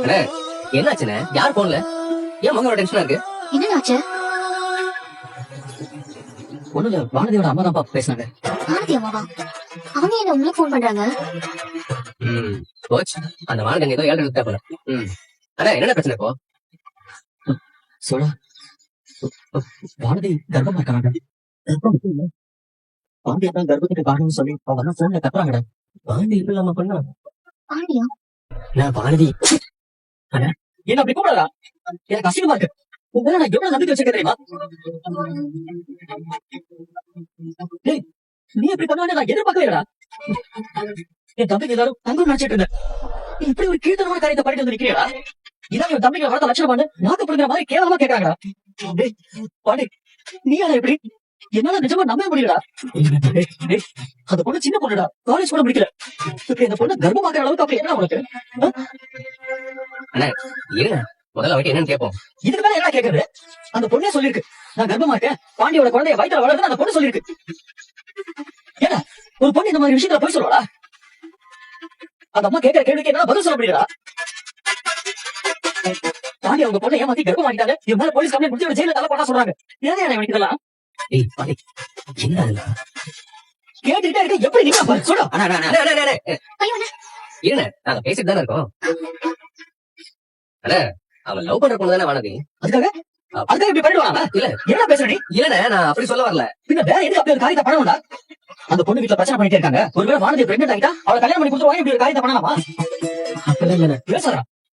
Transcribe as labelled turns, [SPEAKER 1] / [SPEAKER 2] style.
[SPEAKER 1] அண்ணே, என்னாச்சுண்ணே? யார் போன்ல? ஏன் மகனோட டென்ஷனா இருக்கு?
[SPEAKER 2] என்னடாச்சு?
[SPEAKER 1] ஒண்ணுல வானதியோட அம்மா தான் பேசினாங்க.
[SPEAKER 2] வானதி அம்மாவா? அவங்க என்ன உங்களுக்கு போன் பண்றாங்க?
[SPEAKER 1] கோச், அந்த வானதி ஏதோ 7 போல. அண்ணா, என்ன பிரச்சனை இப்போ?
[SPEAKER 3] சோழா, வானதி கர்ப்பமா இருக்காங்க. பாண்டியா தான் கர்ப்பத்துக்கு காரணம்னு சொல்லி அவங்க தான் போன்ல கத்துறாங்கடா. வானதி இப்ப இல்லாம பண்ணா
[SPEAKER 2] பாண்டியா?
[SPEAKER 3] நான் வானதி என்ன அப்படி கூடாதா? எனக்கு அசிங்கமா இருக்கு. உன் மேல நான் எவ்வளவு நம்பிக்கை வச்சிருக்கேன் தெரியுமா? டேய், நீ எப்படி பண்ணுவான்னு நான் எதிர்பார்க்கவே இல்லடா. என் தம்பிக்கு எல்லாரும் தங்கம் நினைச்சிட்டு இருந்தேன். நீ இப்படி ஒரு கீழ்த்தனமான காரியத்தை பண்ணிட்டு வந்து நிக்கிறியடா. இதான் என் தம்பிக்கு வளர்த்த லட்சணமானு நாக்கு பிடிக்கிற மாதிரி கேவலமா கேட்கறாங்கடா. டேய் பாண்டி, நீ அதை எப்படி? என்னால நிஜமா நம்ப முடியலடா. அந்த பொண்ணு சின்ன பொண்ணுடா, காலேஜ் கூட முடிக்கல. இந்த பொண்ணு கர்ப்பமாக்குற அளவுக்கு அப்படி என்ன உனக்கு?
[SPEAKER 1] அண்ணா, இருங்க, முதல்ல அவட்ட என்னன்னு கேட்போம்.
[SPEAKER 3] இதுக்கு மேல என்ன கேக்குறது? அந்த பொண்ணே சொல்லிருக்கு, நான் கர்ப்பமா இருக்கேன், பாண்டியோட குழந்தைய வயித்துல வளருதுன்னு அந்த பொண்ணு சொல்லிருக்கு. ஏன்னா ஒரு பொண்ணு இந்த மாதிரி விஷயத்துல போய் சொல்லுவாளா? அந்த அம்மா கேட்கிற கேள்விக்கு என்னால பதில் சொல்ல முடியலடா. பாண்டி அவங்க பொண்ணை ஏமாத்தி கர்ப்பமாக்கிட்டாங்க. இவன் மேல போலீஸ் கம்ப்ளைண்ட் கொடுத்து ஜெயில தள்ள போட்டா சொல்றாங்க. ஏன் எனக்கு இதெல்லாம்?
[SPEAKER 1] ஏய் பாண்டி, என்ன அதெல்லாம்
[SPEAKER 3] கேட்டுக்கிட்டே இருக்க, எப்படி நீங்க சொல்லு.
[SPEAKER 1] இருங்க, நாங்க பேசிட்டு தானே இருக்கோம். அண்ணா, அவன் லவ் பண்ற பொண்ணு தானே வானதி.
[SPEAKER 3] அதுக்காக இப்படி பண்ணிடுவாங்க?
[SPEAKER 1] இல்ல,
[SPEAKER 3] என்ன பேசுறீ?
[SPEAKER 1] இல்லண்ணே, நான் அப்படி சொல்ல வரல.
[SPEAKER 3] பின்ன வேற எதுக்கு அப்படி ஒரு காரியத்தை பண்ணணும்டா? அந்த பொண்ணு வீட்டுல பிரச்சனை பண்ணிட்டே இருக்காங்க. ஒருவேளை வானதி பிரெக்னென்ட் ஆகிட்டா அவளை கல்யாணம் பண்ணி கொடுத்துருவாங்க. இப்படி ஒரு காரியத்தை பண்ணலாமா? அப்பெல்லாம் இல்ல, பேசுறா.